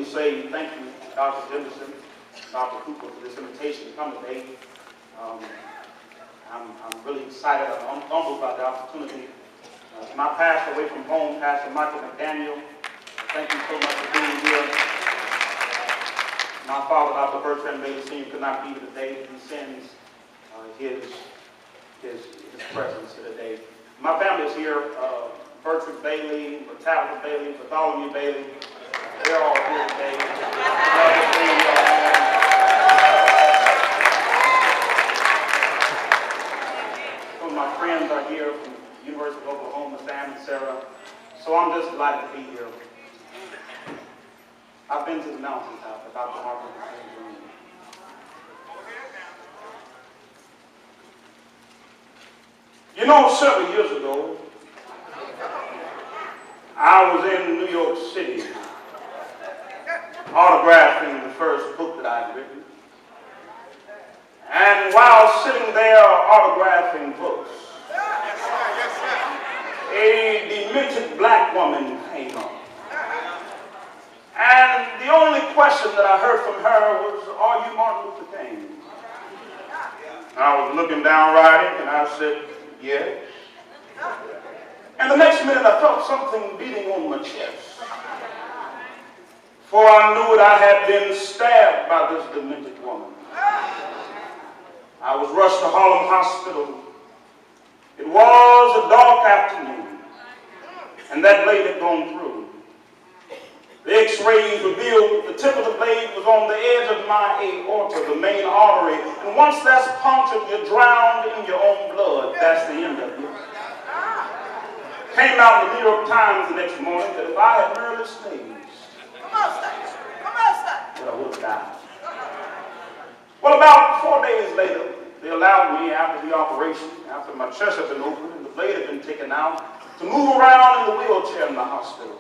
say thank you, Dr. Jefferson, Dr. Cooper, for this invitation to come today. I'm really excited. I'm humbled by the opportunity. My pastor away from home, Pastor Michael McDaniel, thank you so much for being here. My father, Dr. BerThaddaeus Sr., could not be here today. He sends his presence here today. My family is here. Bertram Bailey, Tabitha Bailey, Bartholomew Bailey. They're all here today. Some of my friends are here from the University of Oklahoma, Sam and Sarah. So I'm just delighted to be here. I've been to the Mountaintop with Dr. Martin Luther King Jr. You know, several years ago, I was in New York City autographing the first book that I'd written. And while sitting there autographing books, a demented black woman came up. And the only question that I heard from her was, "Are you Martin Luther King?" I was looking down writing and I said, "Yes." And the next minute I felt something beating on my chest. For I knew that I had been stabbed by this demented woman. I was rushed to Harlem Hospital. It was a dark afternoon, and that blade had gone through. The x-rays revealed the tip of the blade was on the edge of my aorta, the main artery. And once that's punctured, you're drowned in your own blood. That's the end of you. Came out in the New York Times the next morning that if I had merely sneezed, that I would have died. Well, about 4 days later, they allowed me, after the operation, after my chest had been opened and the blade had been taken out, to move around in the wheelchair in the hospital.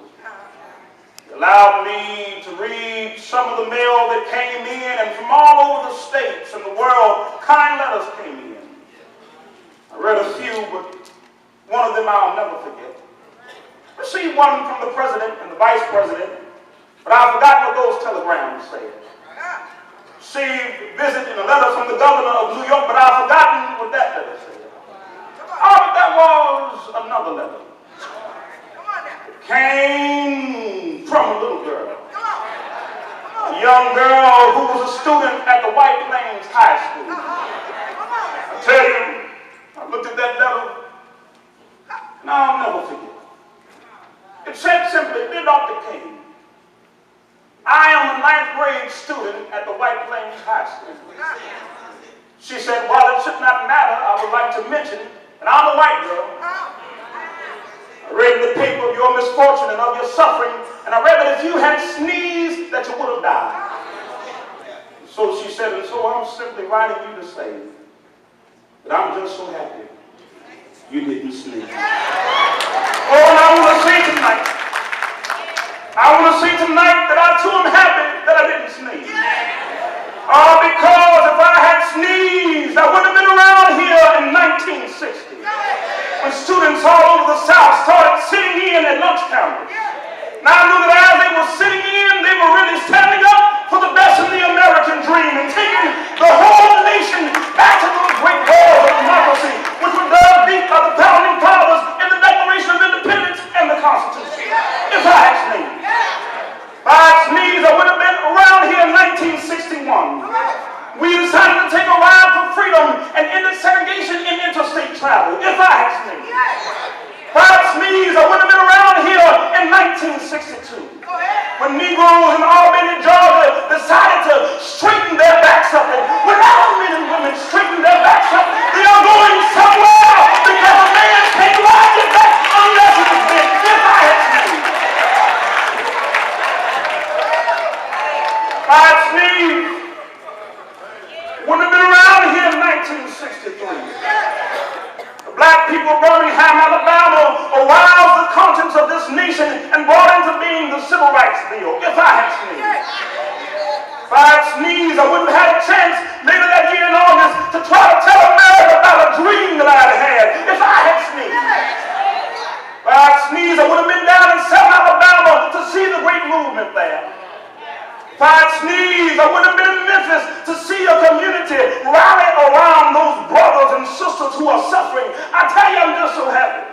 They allowed me to read some of the mail that came in, and from all over the states and the world, kind letters came in. I read a few, but one of them I'll never forget. Received one from the president and the vice president, but I've forgotten what those telegrams said. Received a visit and a letter from the governor of New York, but I've forgotten what that letter said. Oh, but that was another letter. It came from a little girl. A young girl who was a student at the White Plains High School. I tell you, I looked at that letter, and I'll never forget. It said simply, "Dear Dr. King, I am a 9th grade student at the White Plains High School." She said, "While it should not matter, I would like to mention that I'm a white girl. I read in the paper of your misfortune and of your suffering, and I read that if you had sneezed, that you would have died." So she said, "And so I'm simply writing you to say that I'm just so happy you didn't sneeze." Oh, and I want to say tonight that I too am happy that I didn't sneeze. Because if I had sneezed, I wouldn't have been around here in 1960 when students all over the South started sitting in at lunch counters. And I knew that as they were sitting in, they were really standing up for the best in the American dream and taking the whole nation back to those great halls of democracy, which were dug deep by the founding fathers in the Declaration of Independence and the Constitution. If I had sneezed. If I had sneezed, I would have been around here in 1961. We decided to take a ride for freedom and ended segregation in interstate travel. If I had sneezed. If I had sneezed, I would have been around here in 1962. When Negroes in Albany, Georgia decided to straighten their backs up. And when our men and women straighten their backs up, they are going somewhere because a man can't ride his back unless it is bent. If I had sneezed. If I had sneezed, wouldn't have been around here in 1963. The black people of Birmingham, Alabama aroused the conscience of this nation and brought into being the Civil Rights Bill. If I had sneezed. If I had sneezed, I wouldn't have had a chance later that year in August to try to tell America about a dream that I had had. If I had sneezed. If I had sneezed, I would have been down in South Alabama to see the great movement there. who are suffering. I tell you, I'm just so happy.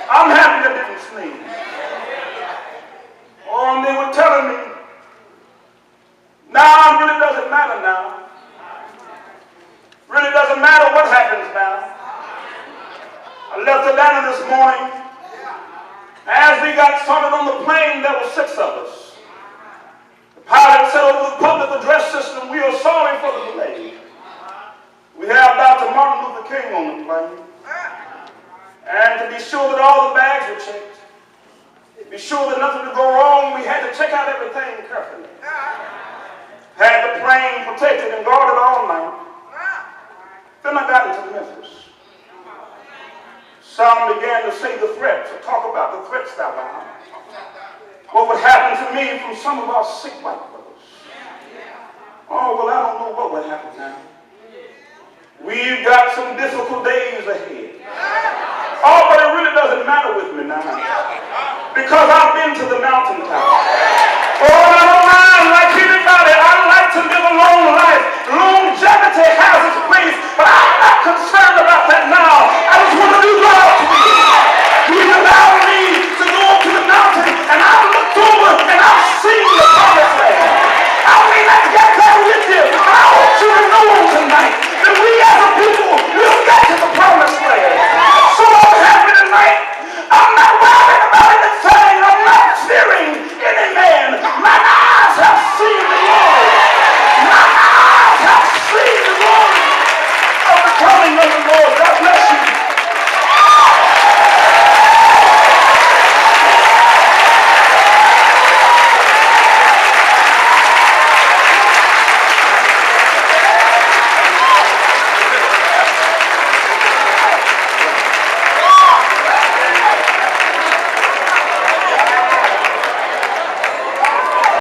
I'm happy I didn't sneeze. Oh, and they were telling me, now it really doesn't matter now. Really doesn't matter what happens now. I left Atlanta this morning. As we got started on the plane, there were 6 of us. The pilot said over the public address system, we are sorry for the delay. We have Dr. Martin Luther King on the plane. And to be sure that all the bags were checked, to be sure that nothing would go wrong, we had to check out everything carefully. Had the plane protected and guarded all night. Then I got into Memphis. Some began to say the threats, or talk about the threats that were out. What would happen to me from some of our sick white brothers? Oh, well, I don't know what would happen now. We've got some difficult days ahead. Oh, but it really doesn't matter with me now. Because I've been